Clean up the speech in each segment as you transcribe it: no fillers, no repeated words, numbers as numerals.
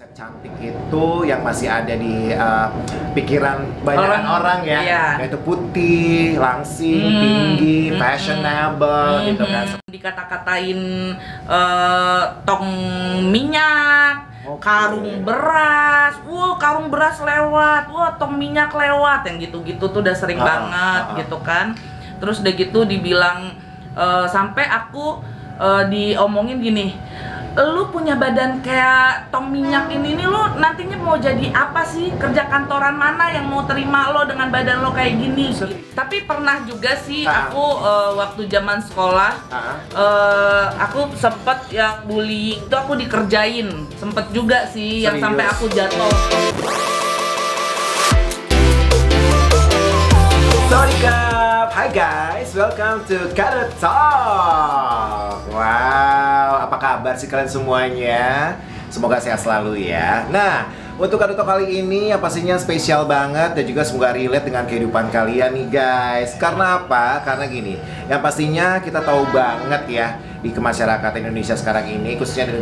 Konsep cantik itu yang masih ada di pikiran banyak orang ya, iya. yaitu putih, langsing, tinggi, fashionable gitu kan. Dikata-katain tong minyak, karung beras, karung beras lewat, tong minyak lewat, yang gitu-gitu tuh udah sering banget gitu kan. Terus udah gitu dibilang sampai aku diomongin gini, lu punya badan kayak tong minyak ini nih, lu nantinya mau jadi apa sih? Kerja kantoran mana yang mau terima lo dengan badan lo kayak gini? Tapi pernah juga sih aku waktu zaman sekolah, aku sempet yang bullying itu aku dikerjain, sempet juga sih yang sampai aku jatuh. Sorry Kap, hi guys, welcome to Kado Talk. Wow, apa kabar sih kalian semuanya? Semoga sehat selalu ya. Nah, untuk Kado Talk kali ini yang pastinya spesial banget dan juga semoga relate dengan kehidupan kalian nih guys. Karena apa? Karena gini, yang pastinya kita tahu banget ya di masyarakat Indonesia sekarang ini, khususnya di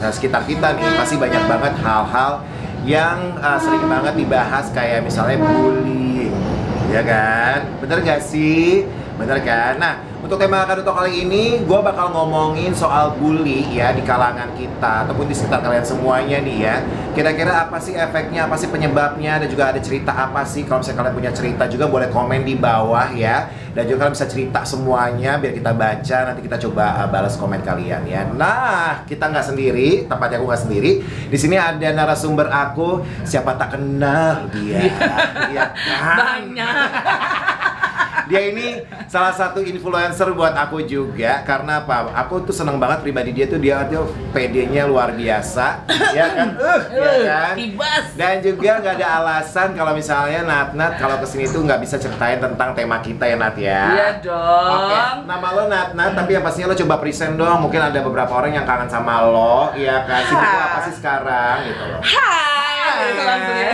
sekitar kita nih, pasti banyak banget hal-hal yang sering banget dibahas, kayak misalnya bullying, ya kan? Bener gak sih? Bener kan? Nah, untuk tema Kado Talk kali ini, gue bakal ngomongin soal bully ya di kalangan kita ataupun di sekitar kalian semuanya nih ya. Kira-kira apa sih efeknya, apa sih penyebabnya, dan juga ada cerita apa sih? Kalau misalnya kalian punya cerita juga boleh komen di bawah ya. Dan juga kalian bisa cerita semuanya biar kita baca, nanti kita coba balas komen kalian ya. Nah, kita nggak sendiri, tepatnya aku nggak sendiri. Di sini ada narasumber aku, siapa tak kenal dia. Iya kan? Banyak. Dia ini salah satu influencer buat aku juga. Karena apa? Aku tuh seneng banget pribadi dia tuh PD-nya luar biasa, ya kan? Ya kan? Tibas. Dan juga nggak ada alasan kalau misalnya Nat kalau kesini tuh nggak bisa ceritain tentang tema kita ya Nat ya. Iya dong. Oke, nama lo Nat, tapi yang pastinya lo coba present dong. Mungkin ada beberapa orang yang kangen sama lo, ya kan? Sibuk lo apa sih sekarang gitu loh. Hai. Langsung ya.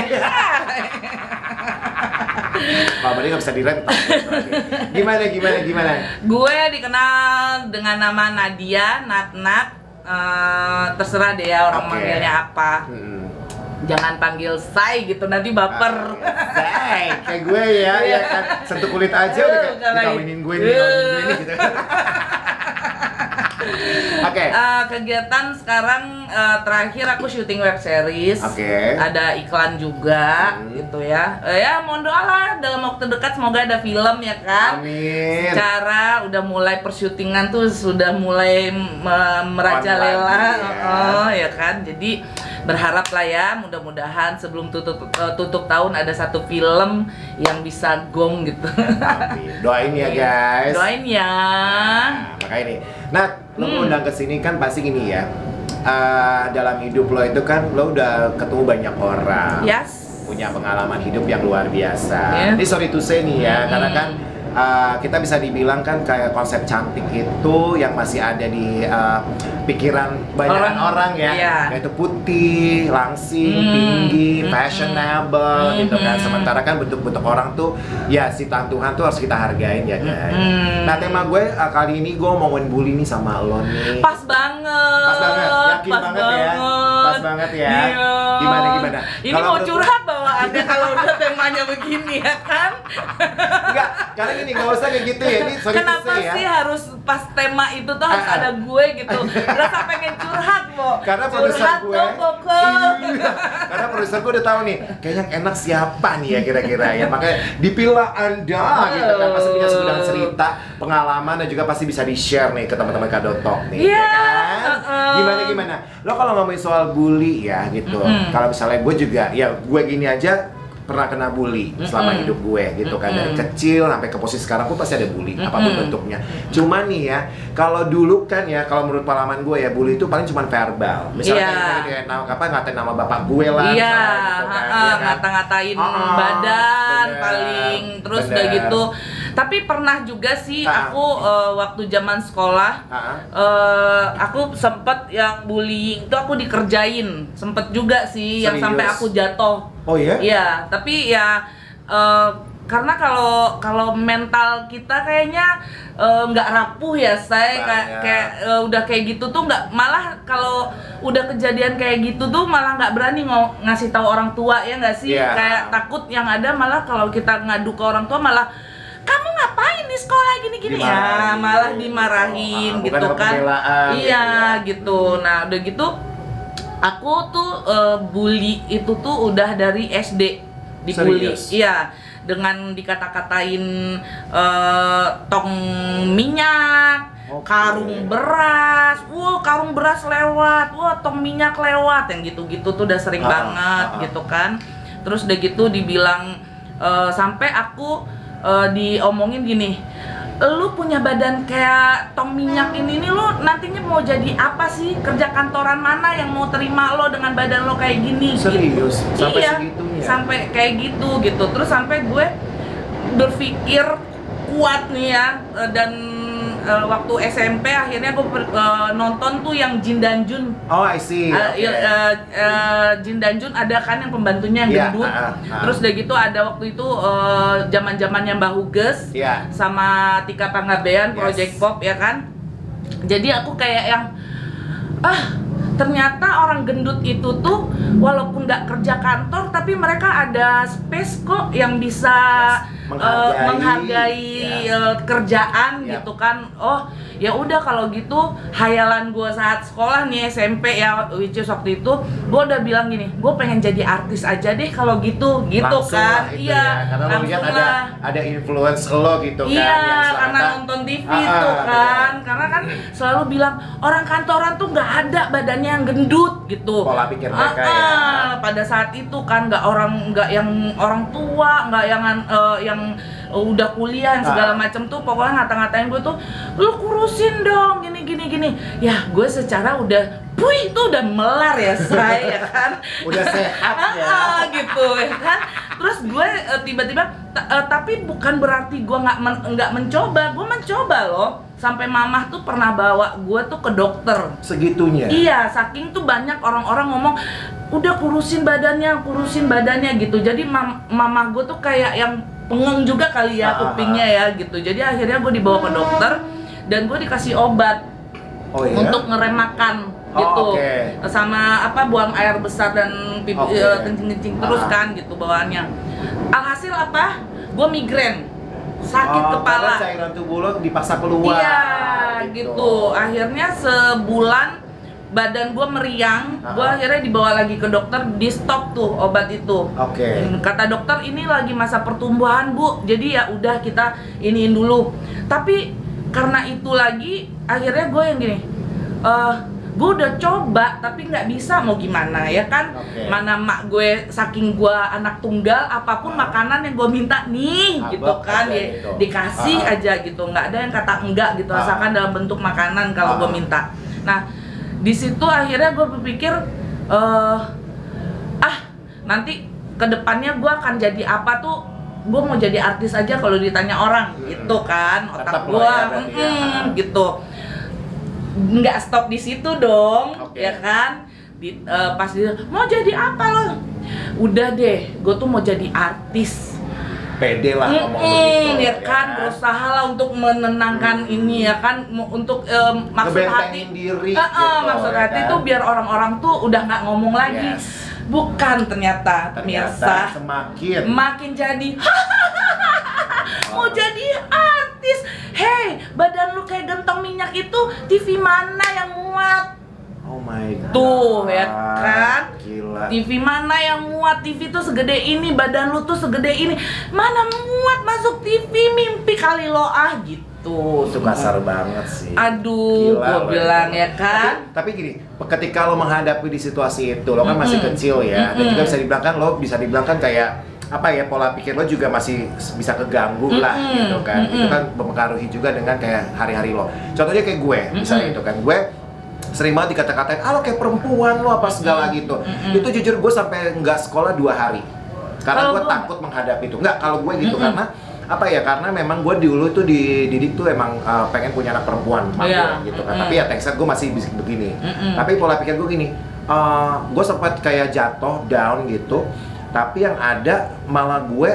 Kalau berarti nggak bisa direntang. Gimana? Gue dikenal dengan nama Nadia, Nat. Terserah deh ya orang manggilnya apa. Jangan panggil say gitu, nanti baper. Say, kayak gue ya kan. Sentuh kulit aja udah kayak dikawinin gue nih gitu. Oke. Kegiatan sekarang terakhir aku syuting web series. Ada iklan juga gitu ya. Ya mohon doa lah dalam waktu dekat semoga ada film ya kan. Amin. Secara udah mulai persyutingan tuh sudah mulai merajalela, ya kan. Jadi berharap lah ya, mudah-mudahan sebelum tutup tahun ada satu film yang bisa gong gitu. Amin. Doain ya guys. Doain ya. Nah, makanya nih. Nat, lo undang kesini kan pasti gini ya. Dalam hidup lo itu kan lo udah ketemu banyak orang. Yes. Punya pengalaman hidup yang luar biasa. Ini sorry to say nih ya, karena kan kita bisa dibilang kan kayak konsep cantik itu yang masih ada di pikiran banyak orang ya, yaitu putih, langsing, tinggi, fashionable gitu kan. Sementara kan bentuk-bentuk orang tuh ya ciptaan Tuhan tuh harus kita hargain ya kan. Nah, tema gue kali ini gue ngomongin bully nih sama lo nih. Pas banget. Yakin banget ya. Pas banget ya. Iya. Gimana? Ini kalau mau curhat bawaannya kalau udah temanya begini ya kan. Enggak, karena gini, nggak usah kayak gitu ya. Ini sorry kenapa to say, sih harus pas tema itu tuh harus ada gue gitu. Rasa pengen curhat, Bo. Karena produser gue, karena produser gue udah tahu nih, kayaknya yang enak siapa nih ya kira-kira ya. Makanya dipilih Anda gitu kan, pasti punya segudang cerita, pengalaman, dan juga pasti bisa di-share nih ke teman-teman Kado Talk nih, ya kan? Gimana? Lo kalau ngomongin soal bully ya gitu, kalau misalnya gue juga, ya gue gini aja pernah kena bully selama hidup gue gitu kan. Dari kecil sampai ke posisi sekarang pun pasti ada bully apapun bentuknya. Cuman nih ya, kalau dulu kan ya, kalau menurut pengalaman gue ya, bully itu paling cuma verbal. Misalnya kayak ngatain nama bapak gue lah, gitu kan, ngata-ngatain badan paling, terus udah gitu. Tapi pernah juga sih aku waktu zaman sekolah, aku sempet yang bullying itu aku dikerjain, sempet juga sih. Yang sampai aku jatuh. Oh iya? Iya, tapi ya karena kalau mental kita kayaknya nggak rapuh ya, saya kayak udah kayak gitu tuh nggak, malah kalau udah kejadian kayak gitu tuh malah nggak berani ngasih tahu orang tua, ya nggak sih? Kayak takut yang ada malah kalau kita ngadu ke orang tua malah kamu ngapain di sekolah gini-gini ya, malah dimarahin gitu kan. Iya gitu. Nah udah gitu aku tuh bully itu tuh udah dari SD dibully. Iya, dengan dikata-katain tong minyak, karung beras, karung beras lewat, tong minyak lewat, yang gitu-gitu tuh udah sering banget gitu kan. Terus udah gitu dibilang sampai aku diomongin gini, lu punya badan kayak tong minyak ini nih, lu nantinya mau jadi apa sih? Kerja kantoran mana yang mau terima lo dengan badan lo kayak gini? Serius? Gitu. Sampai iya, segitunya? Sampai kayak gitu. Terus sampai gue berpikir kuat nih ya, dan waktu SMP akhirnya gue nonton tuh yang Jin dan Jun. Oh, I see. Jin dan Jun ada kan yang pembantunya yang gendut. Terus udah gitu ada waktu itu zaman-zamannya Mbah Huges sama Tika Panggabean, Project Pop ya kan. Jadi aku kayak yang ternyata orang gendut itu tuh walaupun nggak kerja kantor tapi mereka ada space kok yang bisa menghargai kerjaan gitu kan. Oh ya udah kalau gitu, hayalan gue saat sekolah nih SMP ya, which is waktu itu gue udah bilang gini, gue pengen jadi artis aja deh kalau gitu langsung kan. Iya, karena lo lihat ada influence lo gitu kan. Iya, karena nonton TV tuh kan. Karena kan selalu bilang orang kantoran tuh nggak ada badannya yang gendut gitu. Pola pikir mereka ya. Pada saat itu kan nggak yang orang tua, nggak yang udah kuliah yang segala macam tuh pokoknya ngata-ngatain gue tuh, lu kurusin dong gini. Ya gue secara udah tuh udah melar ya saya kan. Udah sehat ya. Gitu ya kan. Terus gue tiba-tiba tapi bukan berarti gue nggak mencoba, gue mencoba loh. Sampai mamah tuh pernah bawa gue tuh ke dokter. Segitunya? Iya, saking tuh banyak orang-orang ngomong udah kurusin badannya gitu. Jadi mamah gue tuh kayak yang pengeng juga kali ya kupingnya ya gitu. Jadi akhirnya gue dibawa ke dokter dan gue dikasih obat untuk ngerem makan gitu. Sama buang air besar dan kencing-kencing terus kan gitu bawaannya. Alhasil apa? Gue migrain, sakit kepala. Karena cairan tubuh lo dipaksa keluar. Iya gitu. Akhirnya sebulan badan gue meriang, gue akhirnya dibawa lagi ke dokter, di stop tuh obat itu. Kata dokter ini lagi masa pertumbuhan bu, jadi ya udah kita iniin dulu. Tapi karena itu lagi, akhirnya gue yang gini, gue udah coba tapi nggak bisa, mau gimana ya kan? Mana mak gue saking gue anak tunggal, apapun makanan yang gue minta nih gitu kan, dikasih aja gitu, nggak ada yang kata enggak gitu, asalkan dalam bentuk makanan kalau gue minta. Nah di situ akhirnya gue berpikir nanti kedepannya gue akan jadi apa tuh, gue mau jadi artis aja kalau ditanya orang gitu kan, otak gue gitu. Nggak stop di situ dong ya kan. Pas dia mau jadi apa lo, udah deh gue tuh mau jadi artis. Pede lah ngomong begitu ya kan, berusaha lah untuk menenangkan ini ya kan, untuk maksud hati diri maksud hati tuh biar orang-orang tuh udah nggak ngomong lagi. Bukan, ternyata pemirsa makin jadi mau jadi artis. Hey, badan lu kayak gentong minyak itu, TV mana yang muat? Oh my god. Tuh ya kan. Gila. TV mana yang muat? TV tuh segede ini, badan lu tuh segede ini. Mana muat masuk TV, mimpi kali lo gitu. Itu kasar banget sih. Aduh, gue bilang ya kan. Tapi gini, ketika lo menghadapi di situasi itu, lo kan masih kecil ya. Dan juga bisa dibilang kan, lo bisa dibilang kan kayak apa ya, pola pikir lo juga masih bisa keganggu lah gitu kan. Itu kan mempengaruhi juga dengan kayak hari-hari lo. Contohnya kayak gue, misalnya itu kan, gue sering banget dikata-katain, lo kayak perempuan lo apa segala gitu. Itu jujur gue sampai nggak sekolah 2 hari karena gue takut menghadapi itu. Nggak, kalau gue gitu karena apa ya, karena memang gue dulu tuh dididik tuh emang pengen punya anak perempuan gitu kan. Tapi ya thanks God gue masih bisa begini. Tapi pola pikir gue gini, gue sempat kayak jatuh down gitu. tapi yang ada malah gue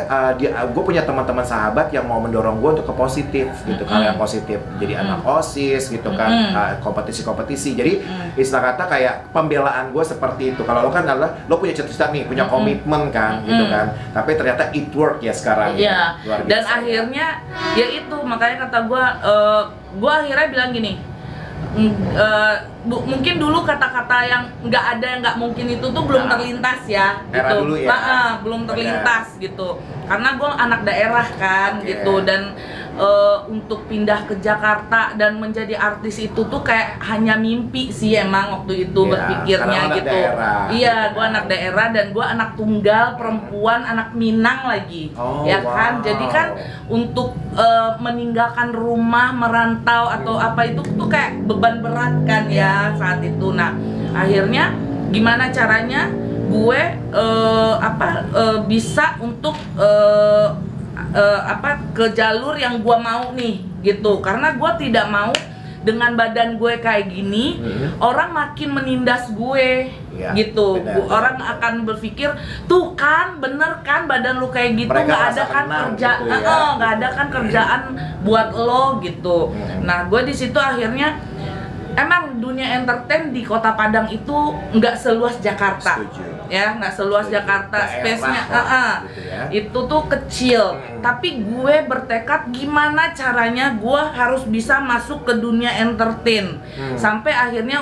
punya teman-teman sahabat yang mau mendorong gue untuk ke positif gitu, kalau yang positif jadi anak OSIS gitu kan, kompetisi-kompetisi. Jadi istilah kata kayak pembelaan gue seperti itu. Kalau lo kan adalah lo punya cita-cita nih, punya komitmen kan gitu kan, tapi ternyata it work ya sekarang. Iya. Dan akhirnya ya itu makanya kata gue akhirnya bilang gini, mungkin dulu kata-kata yang nggak mungkin itu tuh belum terlintas ya gitu. Dulu ya. Belum terlintas gitu, karena gue anak daerah kan gitu, dan untuk pindah ke Jakarta dan menjadi artis itu tuh kayak hanya mimpi sih emang waktu itu berpikirnya gitu. Iya, gue anak daerah dan gue anak tunggal perempuan, anak Minang lagi, ya kan. Jadi kan untuk meninggalkan rumah, merantau atau apa itu tuh kayak beban berat kan ya saat itu. Nah, akhirnya gimana caranya gue bisa untuk ke jalur yang gue mau nih gitu, karena gue tidak mau dengan badan gue kayak gini orang makin menindas gue gitu. Orang akan berpikir tuh kan bener kan badan lu kayak gitu, nggak ada kan nggak ada kan kerjaan buat lo gitu. Nah, gue di situ akhirnya emang dunia entertain di Kota Padang itu nggak seluas Jakarta. Ya, nggak seluas Jakarta, space-nya gitu ya. Itu tuh kecil. Tapi gue bertekad gimana caranya gue harus bisa masuk ke dunia entertain. Sampai akhirnya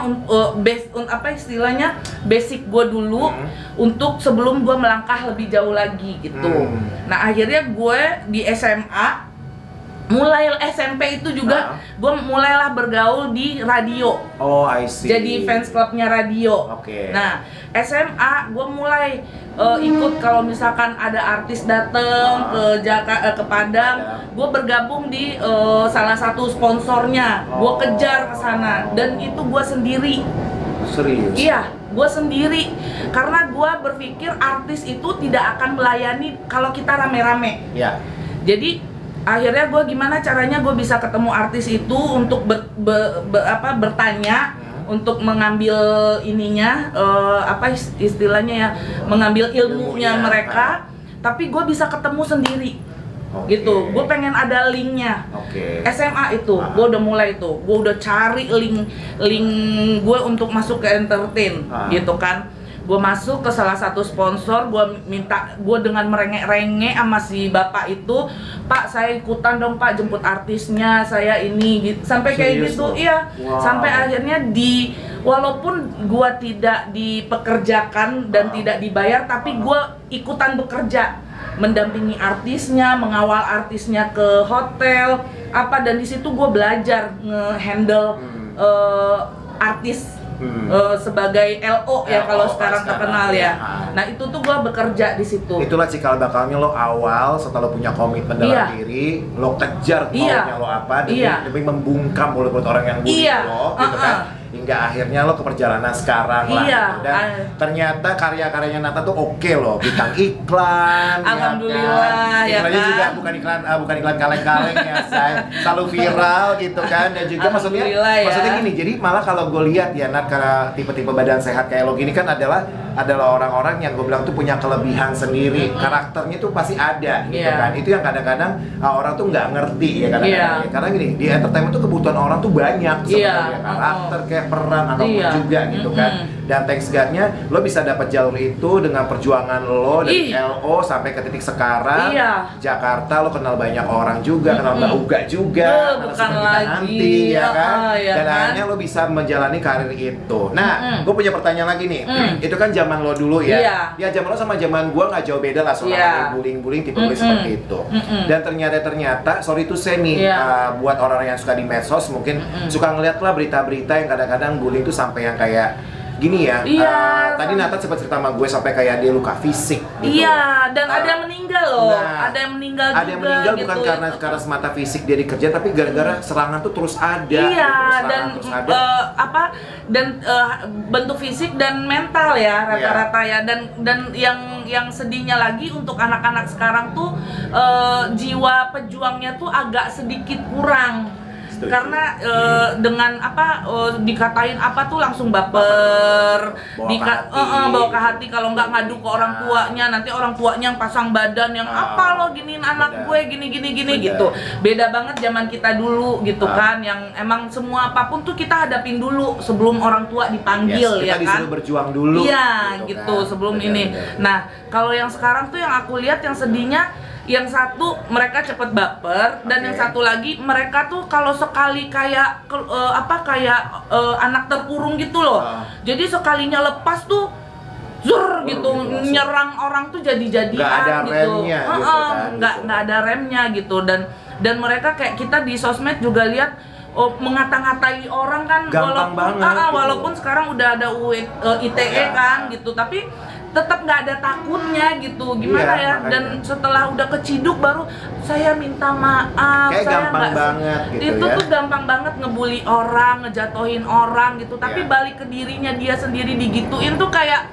istilahnya basic gue dulu untuk sebelum gue melangkah lebih jauh lagi gitu. Nah, akhirnya gue di SMA, mulai SMP itu juga gue mulailah bergaul di radio. Oh, I see. Jadi fans clubnya radio. Nah, SMA gue mulai ikut kalau misalkan ada artis dateng ke Padang, gue bergabung di salah satu sponsornya. Gue kejar ke sana dan itu gue sendiri. Serius? Iya, gue sendiri. Karena gue berpikir artis itu tidak akan melayani kalau kita rame-rame. Iya. Jadi akhirnya gue gimana caranya gue bisa ketemu artis itu untuk bertanya, untuk mengambil ininya, istilahnya ya, mengambil ilmunya mereka, tapi gue bisa ketemu sendiri. Gitu, gue pengen ada linknya. SMA itu, gue udah mulai tuh, gue udah cari link gue untuk masuk ke entertain, gitu kan. Gue masuk ke salah satu sponsor, gue dengan merengek-rengek sama si bapak itu, Pak saya ikutan dong Pak, jemput artisnya saya ini, gitu. Sampai kayak gitu, iya. Sampai akhirnya walaupun gue tidak dipekerjakan dan tidak dibayar, tapi gue ikutan bekerja, mendampingi artisnya, mengawal artisnya ke hotel, dan di situ gue belajar nge-handle artis. Sebagai LO ya kalau sekarang terkenal ya. Nah, itu tuh gue bekerja di situ. Itulah cikal bakalnya lo awal setelah lo punya komitmen dalam diri, lo kejar maunya lo apa demi membungkam mulut-mulut orang yang bully lo gitu kan. Hingga akhirnya lo ke perjalanan sekarang lah gitu. Dan ternyata karya-karyanya Nata tuh oke loh, bintang iklan. Alhamdulillah ya kan. Iklannya juga bukan iklan kaleng-kaleng ya, saya selalu viral gitu kan. Dan juga maksudnya gini, jadi malah kalau gue lihat ya Nat, karena tipe-tipe badan sehat kayak lo gini kan adalah orang-orang yang gue bilang tuh punya kelebihan sendiri, karakternya tuh pasti ada gitu kan. Itu yang kadang-kadang orang tuh nggak ngerti ya kadang-kadang ya. Karena gini, di entertainment tuh kebutuhan orang tuh banyak sebenarnya, karakter kayak peran apapun juga gitu kan. Dan thanks God-nya lo bisa dapat jalur itu dengan perjuangan lo dari LO sampai ke titik sekarang. Jakarta lo kenal banyak orang juga, kenal Mbak Uga juga, bukan lagi nanti ya kan. Dan akhirnya lo bisa menjalani karir itu. Nah, gue punya pertanyaan lagi nih. Itu kan zaman lo dulu ya. Ya zaman lo sama zaman gue nggak jauh beda lah soalnya bullying tipe bully seperti itu. Dan ternyata sorry to say nih, buat orang yang suka di medsos mungkin suka ngeliat lah berita-berita yang kadang-kadang bullying tuh sampai yang kayak gini ya. Tadi Nata sempat cerita sama gue sampai kayak dia luka fisik gitu. Iya, dan ada yang meninggal loh. Ada yang meninggal juga. Ada yang meninggal gitu. Bukan karena semata fisik dia dikerja, tapi gara-gara serangan tuh terus ada. Iya, dan bentuk fisik dan mental ya rata-rata ya. Dan yang sedihnya lagi untuk anak-anak sekarang tuh jiwa pejuangnya tuh agak sedikit kurang. Karena dengan apa dikatain apa tuh langsung baper, bawa ke hati kalau nggak ngadu ke orang tuanya, nanti orang tuanya yang pasang badan yang apa lo giniin anak gue gini gitu. Beda banget zaman kita dulu gitu kan, yang emang semua apapun tuh kita hadapin dulu sebelum orang tua dipanggil ya kan. Kita disuruh berjuang dulu. Iya gitu kan, sebelum ini. Nah kalau yang sekarang tuh yang aku lihat yang sedihnya, yang satu mereka cepet baper, dan yang satu lagi mereka tuh kalau sekali kayak anak terkurung gitu loh. Jadi sekalinya lepas tuh zur gitu, nyerang orang tuh jadi-jadian gitu. Nggak ada remnya gitu, dan mereka kayak kita di sosmed juga lihat mengata-ngatai orang kan, walaupun sekarang udah ada ITE kan gitu, tapi tetap nggak ada takutnya gitu, gimana ya? Dan setelah udah keciduk baru saya minta maaf, kayak saya gampang banget gitu itu ya. tuh gampang banget ngebully orang, ngejatohin orang gitu, tapi balik ke dirinya dia sendiri digituin tuh kayak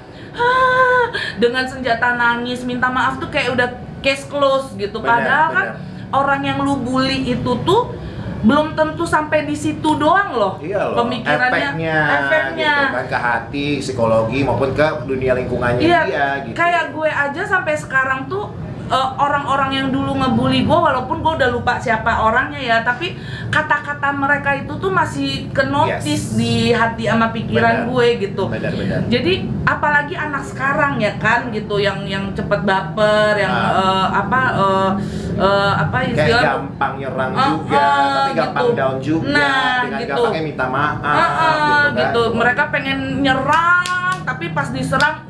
dengan senjata nangis minta maaf tuh kayak udah case close gitu. Padahal kan orang yang lu bully itu tuh belum tentu sampai di situ doang loh, pemikirannya, efeknya gitu kan, ke hati, psikologi maupun ke dunia lingkungannya dia gitu. Kayak gue aja sampai sekarang tuh orang-orang yang dulu ngebully gue, walaupun gue udah lupa siapa orangnya ya, tapi kata-kata mereka itu tuh masih kenotis di hati sama pikiran gue gitu. Jadi apalagi anak sekarang ya kan gitu, yang cepet baper, yang kayak gampang nyerang juga, tapi gampang gitu. down juga, dengan gampangnya minta maaf gitu. Mereka pengen nyerang, tapi pas diserang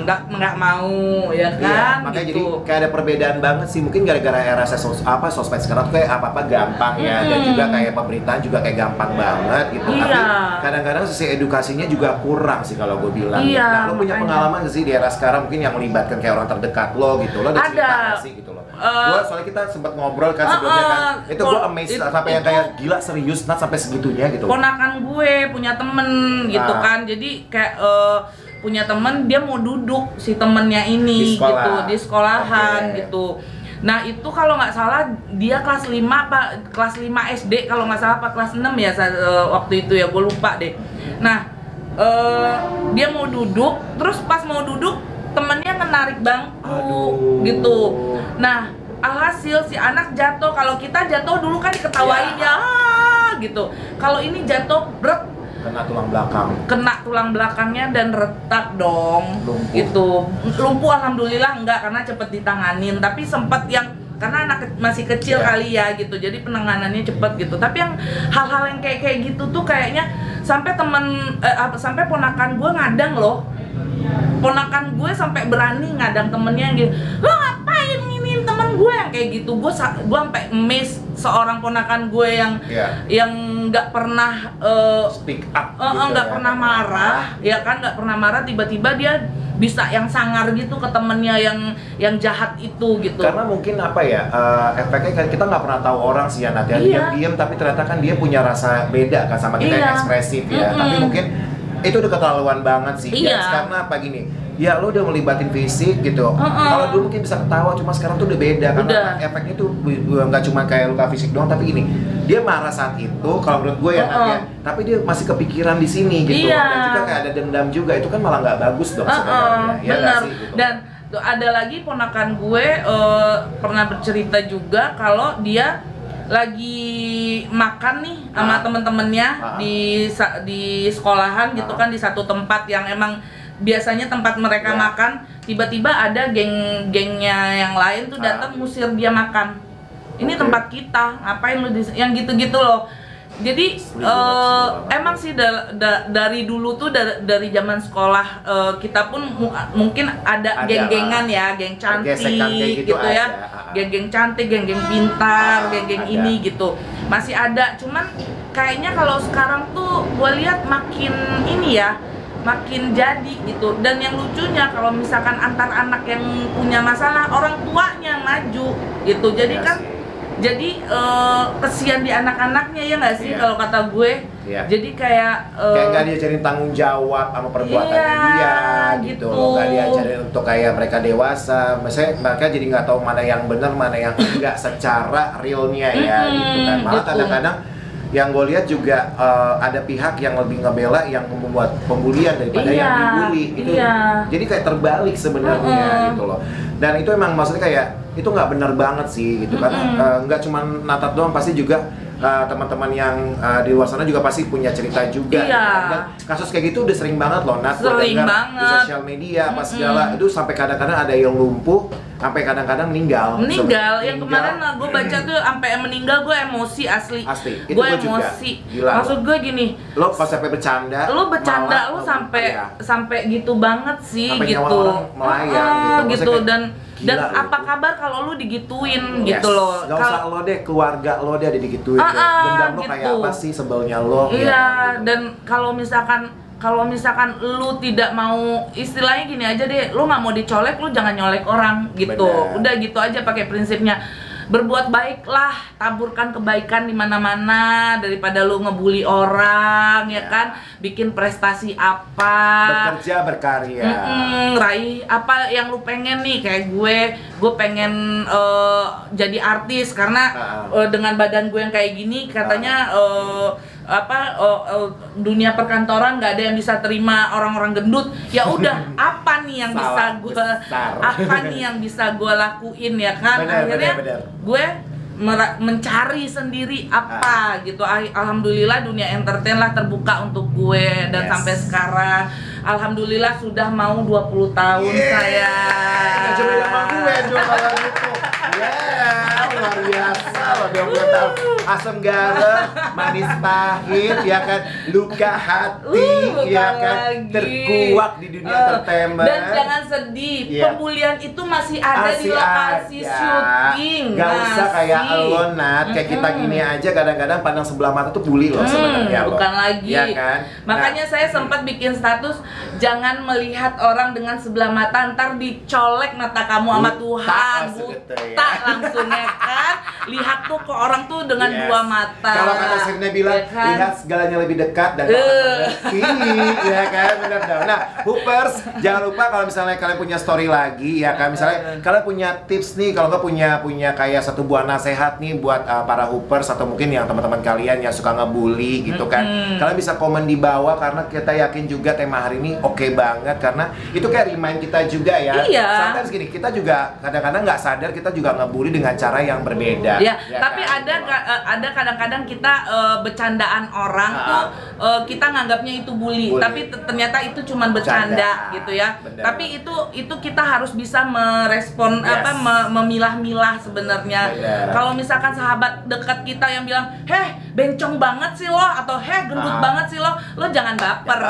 nggak mau ya kan. Makanya gitu. Jadi kayak ada perbedaan banget sih, mungkin gara-gara era sosmed sekarang tuh kayak apa-apa gampang ya, dan juga kayak pemerintahan juga kayak gampang banget gitu. Tapi kadang-kadang sisi edukasinya juga kurang sih kalau gue bilang. Nah, lo punya pengalaman sih di era sekarang mungkin yang melibatkan kayak orang terdekat lo gitu, lo ada cerita nggak sih gitu loh? Soalnya kita sempat ngobrol kan sebelumnya kan, itu gue amazed sampai yang kayak gila serius sampai segitunya gitu. Ponakan gue punya temen gitu kan, jadi kayak punya temen, dia mau duduk si temennya ini gitu di sekolahan gitu. Nah itu kalau nggak salah dia kelas 5 apa kelas 5 SD kalau nggak salah, apa kelas 6 ya waktu itu ya, gue lupa deh. Nah dia mau duduk, terus pas mau duduk temennya ngenarik bangku gitu. Nah alhasil si anak jatuh. Kalau kita jatuh dulu kan diketawain gitu. Kalau ini jatuh berat, kena tulang belakang. Kena tulang belakangnya dan retak dong. Lumpuh. Gitu. Lumpuh alhamdulillah enggak, karena cepet ditanganin. Tapi sempat yang karena anak masih kecil kali ya gitu. Jadi penanganannya cepet gitu. Tapi yang hal-hal yang kayak gitu tuh kayaknya sampai sampai ponakan gue ngadang loh. Ponakan gue sampai berani ngadang temennya gitu. Lo ngapain nginin temen gue yang kayak gitu? Gue sampai miss seorang ponakan gue yang nggak pernah speak up, nggak pernah marah, ya kan, nggak pernah marah, tiba-tiba dia bisa yang sangar gitu ke temennya yang jahat itu gitu. Karena mungkin apa ya, efeknya kan kita nggak pernah tahu orang sih ya, nanti diam-diam tapi ternyata kan dia punya rasa beda kan sama kita yang ekspresif ya. Tapi mungkin itu udah keterlaluan banget sih guys, karena apa gini, ya lo udah melibatin fisik gitu. Kalau dulu mungkin bisa ketawa, cuma sekarang tuh udah beda karena efeknya tuh nggak cuma kayak luka fisik doang, tapi gini, dia marah saat itu kalau menurut gue ya tapi dia masih kepikiran di sini gitu. Dan juga kayak ada dendam juga, itu kan malah nggak bagus dong sebenarnya. Ya benar. sih, gitu. Dan ada lagi ponakan gue pernah bercerita juga kalau dia lagi makan nih sama temen-temennya di sekolahan gitu kan, di satu tempat yang emang biasanya tempat mereka makan. Tiba-tiba ada geng-gengnya yang lain tuh datang ngusir dia makan. Ini tempat kita, ngapain lu yang gitu-gitu loh. Jadi emang sih dari dulu tuh dari zaman sekolah kita pun mungkin ada geng-gengan ya, geng cantik gitu ya, geng-geng cantik, geng-geng pintar, geng-geng ini gitu masih ada. Cuman kayaknya kalau sekarang tuh gue lihat makin ini ya, makin jadi gitu. Dan yang lucunya kalau misalkan antar anak yang punya masalah, orang tuanya yang maju gitu. Jadi kan jadi kesian di anak-anaknya ya nggak sih kalau kata gue. Jadi kayak nggak diajarin tanggung jawab sama perbuatannya dia gitu loh, nggak diajarin untuk kayak mereka dewasa. Misalnya mereka jadi nggak tahu mana yang benar mana yang enggak secara realnya ya gitu kan. Malah kadang-kadang yang gue lihat juga ada pihak yang lebih ngebela yang membuat pembulian daripada yang dibully gitu. Jadi kayak terbalik sebenarnya gitu loh. Dan itu emang maksudnya kayak itu nggak benar banget sih gitu karena nggak cuma Natat doang, pasti juga teman-teman yang di luar sana juga pasti punya cerita juga. Dan kasus kayak gitu udah sering banget loh, Nat. Sering banget di sosial media apa segala itu sampai kadang-kadang ada yang lumpuh, sampai kadang-kadang meninggal. Yang kemarin gue baca tuh sampai meninggal, gue emosi asli. Itu Gue emosi. Maksud gue gini, lo pas sampai bercanda, lo sampai gitu banget sih sampai gitu. Nyawa orang melayang gitu dan gila, apa kabar kalau lu digituin gitu loh. Gak usah lo deh, keluarga lo deh digituin deh. Dendam lo gitu. kayak apa sih, sebelnya lo. Iya, dan kalau misalkan lu tidak mau, istilahnya gini aja deh, lu nggak mau dicolek, lu jangan nyolek orang gitu. Bener. Udah gitu aja pakai prinsipnya. Berbuat baiklah, taburkan kebaikan di mana-mana daripada lu ngebully orang, ya kan? Bikin prestasi apa? Bekerja, berkarya. Raih apa yang lu pengen nih, kayak gue pengen jadi artis karena dengan badan gue yang kayak gini katanya dunia perkantoran nggak ada yang bisa terima orang-orang gendut. Ya udah, apa nih yang bisa gue lakuin, ya kan? Akhirnya gue mencari sendiri apa gitu. Alhamdulillah dunia entertain lah terbuka untuk gue dan sampai sekarang alhamdulillah sudah mau 20 tahun saya. Coba sama gue dong kalau gitu. Luar biasa loh, 20 tahun. Asam garam, manis pahit, ya kan, luka hati, ya kan, terkuak di dunia entertainment. Dan jangan sedih, pembulian itu masih ada di lokasi syuting. Gak usah kayak lo, Nat, kayak kita gini aja kadang-kadang pandang sebelah mata tuh bully loh sebenarnya. Bukan lagi. Ya kan? Makanya saya sempat bikin status, jangan melihat orang dengan sebelah mata, ntar dicolek mata kamu sama Tuhan. Buta langsung, ya kan? Lihat tuh ke orang tuh dengan dua mata. Kalau kata Sirna bilang, ya kan? Lihat segalanya lebih dekat dan kini, ya kan? Benar dong. Nah, Hoopers, jangan lupa kalau misalnya kalian punya story lagi, ya kan? Misalnya kalian punya tips nih, kalau nggak punya kayak satu buah nasihat nih buat para Hoopers atau mungkin yang teman-teman kalian yang suka ngebully gitu kan. Kalian bisa komen di bawah karena kita yakin juga tema hari ini oke banget karena itu kayak remind kita juga ya. Sometimes gini, kita juga kadang-kadang nggak sadar kita juga ngebully dengan cara yang berbeda. Ya tapi kan? ada kadang-kadang kita bercandaan orang tuh kita nganggapnya itu bully. Tapi ternyata itu cuman bercanda gitu ya. Bener. Tapi itu kita harus bisa merespon memilah-milah sebenarnya. Kalau misalkan sahabat dekat kita yang bilang, "Heh, bencong banget sih lo," atau "Heh, gendut banget sih lo," kita jangan baper.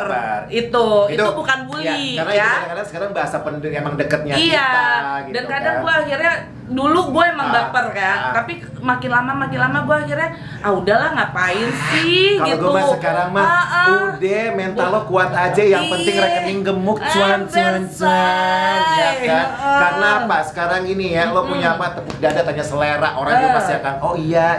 Itu bukan bully karena ya. Kadang-kadang sekarang bahasa emang deketnya kita gitu. Dan kadang kan. gue akhirnya dulu gue emang baper kan, tapi makin lama gue akhirnya udahlah ngapain sih kalau gitu. Kalau gue sekarang udah mental lo kuat aja, yang penting rekening gemuk cuan ya kan. Karena apa sekarang ini ya, lo punya apa, tepuk dada tanya selera, orang juga pasti akan oh iya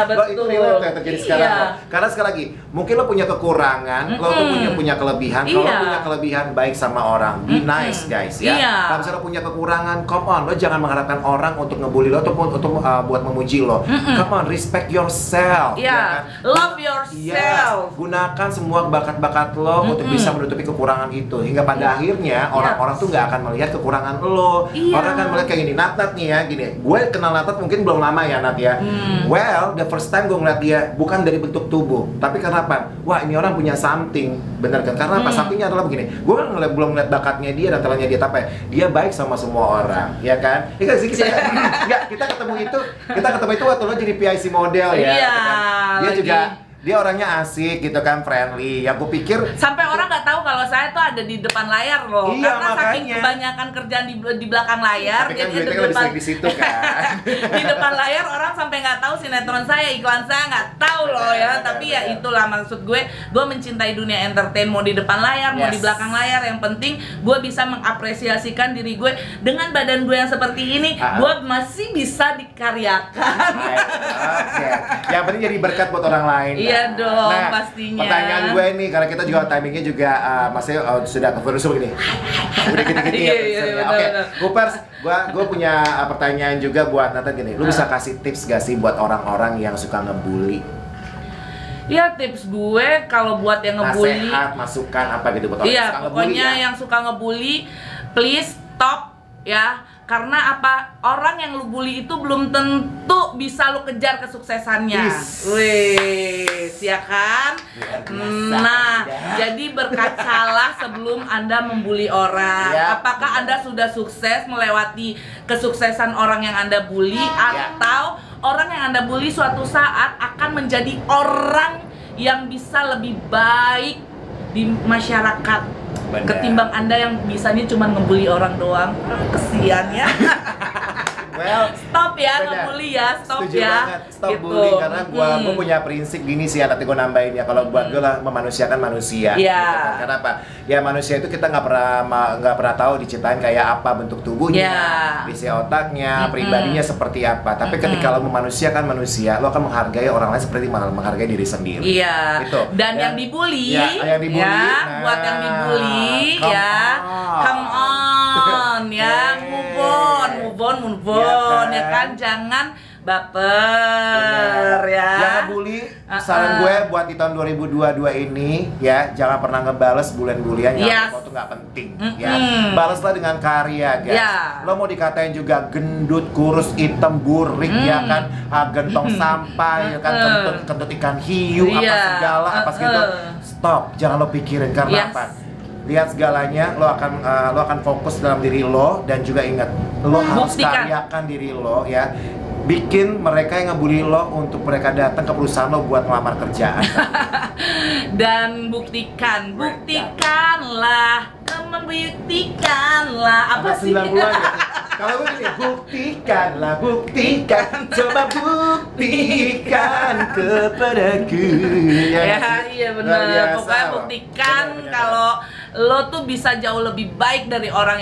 betul. Lo itu relate yang terjadi sekarang lo. Karena sekali lagi mungkin lo punya kekurangan, lo tuh punya kelebihan. Kalau lo punya kelebihan, baik sama orang, be nice guys ya. Kalau misalnya lo punya kekurangan, come on, lo jangan mengharapkan orang untuk ngebully lo ataupun untuk buat memuji lo. Come on, respect yourself. Ya kan? Love yourself. Gunakan semua bakat-bakat lo untuk bisa menutupi kekurangan itu. Hingga pada akhirnya orang-orang tuh nggak akan melihat kekurangan lo. Orang akan melihat kayak gini. Nat nih ya, gini. Gue kenal Nat mungkin belum lama ya, Nat ya. Well, the first time gue ngeliat dia bukan dari bentuk tubuh, tapi karena apa? Wah, ini orang punya something. Bener kan? Karena apa? Somethingnya adalah begini. Gue kan belum ngeliat bakatnya dia dan talentnya dia, tapi dia baik sama semua orang, ya kan? Ini kan sih kita ketemu itu waktu lo jadi PIC model ya. Dia juga dia orangnya asik gitu kan, friendly. Yang gue pikir sampai orang nggak tahu kalau saya tuh ada di depan layar loh. Karena saking kebanyakan kerjaan di belakang layar. Tapi kan di depan di situ kan. Di depan layar orang sampai nggak tahu sinetron saya, iklan saya nggak tahu loh ya. Tapi ya itulah maksud gue mencintai dunia entertain, mau di depan layar, mau di belakang layar. Yang penting gue bisa mengapresiasikan diri gue dengan badan gue yang seperti ini. Gue masih bisa dikaryakan. Yang penting jadi berkat buat orang lain. Iya dong, pastinya. Pertanyaan gue nih, karena kita juga timingnya juga masih sudah kefurusul gini. Udah gini-gini ya. Oke, Hoopers, gue punya pertanyaan juga buat Nathan gini. Lu bisa kasih tips gak sih buat orang-orang yang suka ngebully? Ya tips gue kalau buat yang ngebully, nasihat, masukan apa gitu buat orang iya yang suka pokoknya ngebully, ya. yang suka ngebully, please stop ya. Karena apa? Orang yang lu bully itu belum tentu bisa lu kejar kesuksesannya. Wih, ya kan? Nah, jadi berkacalah sebelum Anda membuli orang. Ya. Apakah Anda sudah sukses melewati kesuksesan orang yang Anda bully, atau orang yang Anda bully suatu saat akan menjadi orang yang bisa lebih baik di masyarakat. Benar. Ketimbang Anda yang bisanya cuma ngebully orang doang. Kesian ya. Well, Stop ya benar. ngebully ya, stop Setuju ya. banget, stop Gitu. bullying karena gua punya prinsip gini sih ya, nanti gua nambahin ya. Kalau buat gua lah memanusiakan manusia. Iya. Gitu kan. Karena apa? Ya manusia itu kita nggak pernah tahu diciptain kayak apa bentuk tubuhnya, Iya. isi otaknya, pribadinya seperti apa. Tapi ketika lo memanusiakan manusia, lo akan menghargai orang lain seperti menghargai diri sendiri. Iya. Gitu. Dan Ya. yang dibully, Ya, yang dibully. ya, Nah, buat yang dibully come ya, on. come on ya, move on Iya ya kan? kan, jangan baper ya. Yang ngebully, saran gue buat di tahun 2022 ini ya, jangan pernah ngebales bulian-bulian yang Yes. itu nggak penting ya. Baleslah dengan karya guys. Ya. Lo mau dikatain juga gendut, kurus, hitam, burik ya kan, gentong sampah ya kan, kentut ikan hiu apa Iya. segala apa segitu. Stop, jangan lo pikirin karena Yes. apa? Lihat segalanya, lo akan fokus dalam diri lo, dan juga ingat lo harus Buktikan. karyakan diri lo ya. Bikin mereka yang ngebully lo untuk mereka datang ke perusahaan lo buat melamar kerjaan. Dan buktikanlah, membuktikanlah apa sih? 90-an ya? Kalau gue gini, buktikan, coba buktikan kepadaku. Ya, sih? iya Luar bener. biasa Pokoknya loh. buktikan Bener. kalau lo tuh bisa jauh lebih baik dari orang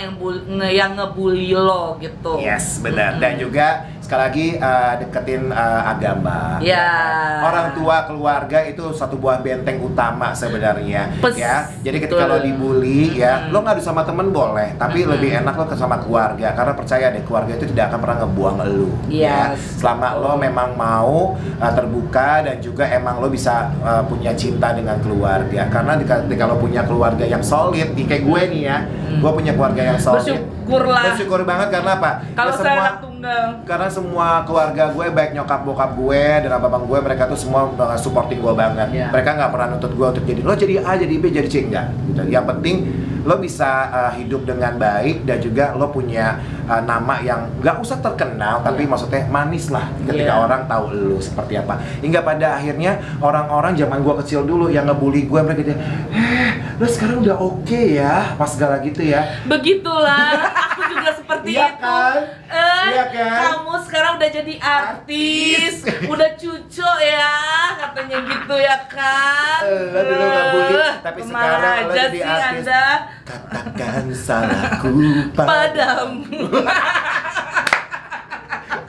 yang ngebully lo gitu. Yes, benar. Dan juga sekali lagi deketin agama. Ya. kan? Orang tua, keluarga itu satu buah benteng utama sebenarnya. Ya. Jadi ketika lo dibully ya, lo ngadu sama temen boleh, tapi lebih enak lo sama keluarga, karena percaya deh, keluarga itu tidak akan pernah ngebuang lo. Ya. Yes. Selama lo memang mau terbuka dan juga emang lo bisa punya cinta dengan keluarga. Karena ketika lo punya keluarga yang solid, kayak gue nih ya, gue punya keluarga yang solid. Bersyukur banget karena apa? Kalau Ya, saya anak tunggal. karena semua keluarga gue, baik nyokap bokap gue dan abang gue, mereka tuh semua supporting gue banget. Yeah. Mereka nggak pernah nuntut gue untuk jadi lo jadi A, jadi B, jadi C, enggak gitu. Yang penting lo bisa hidup dengan baik dan juga lo punya nama yang nggak usah terkenal, tapi maksudnya manis lah ketika orang tahu lo seperti apa. Hingga pada akhirnya orang-orang zaman gue kecil dulu yang ngebully gue, mereka dia, lo sekarang udah oke ya, pas segala gitu ya. Begitulah, aku juga seperti Iya itu. kan? Iya kan? Kamu sekarang udah jadi artis, udah cucu ya, katanya gitu ya kan? Lo dulu nggak bully, tapi kemana sekarang lo aja jadi sih artis. Anda? Katakan salahku Padamu.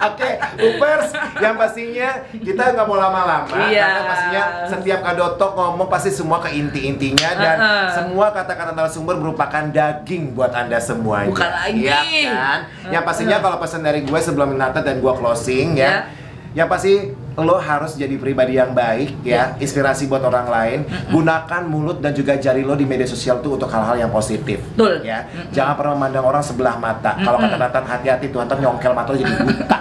Oke, Upers, yang pastinya kita nggak mau lama-lama, Iya. karena pastinya setiap Kadotok ngomong pasti semua ke inti-intinya, dan semua kata-kata narasumber merupakan daging buat Anda semuanya. Bukan lagi. Iya kan? Yang pastinya kalau pesan dari gue sebelum menata dan gue closing ya, yang pasti lo harus jadi pribadi yang baik ya, inspirasi buat orang lain. Gunakan mulut dan juga jari lo di media sosial tuh untuk hal-hal yang positif. Betul. Ya, jangan pernah memandang orang sebelah mata. Kalau kata Nathan, hati-hati tuh, ntar nyongkel mata lo jadi buta.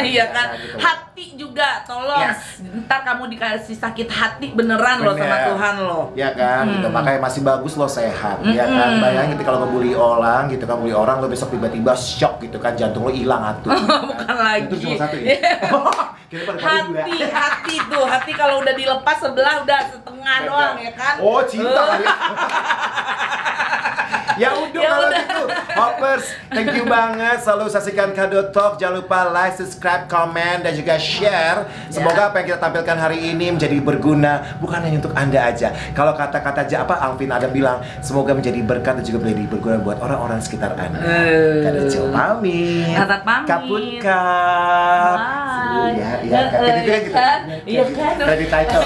Iya kan, gitu. hati juga tolong. Yes. Ntar kamu dikasih sakit hati beneran lo sama Bener. Tuhan lo. Ya kan, gitu. Makanya masih bagus lo sehat, ya kan. Bayangin ketika lo ngebully orang, gitu kan, bully orang, lo besok tiba-tiba shock gitu kan, jantung lo hilang atuh. Bukan lagi. Itu cuma satu ya. Kira pada dua. Hati tuh, hati kalau udah dilepas sebelah udah setengah doang ya kan. Oh, cinta kali. Ya udah Ya kalau udah. gitu. Hoppers, thank you banget. Selalu saksikan Kadotok. Jangan lupa like, subscribe, comment, dan juga share. Semoga apa yang kita tampilkan hari ini menjadi berguna, bukan hanya untuk Anda aja. Kalau kata-kata aja apa Alvin Adam bilang, semoga menjadi berkat dan juga menjadi berguna buat orang-orang sekitar Anda. Kadotok pamit. Katat pamit. Kapun kap. Bye. Iya, iya. Kayak gitu kan gitu. Iya kan? Credit title.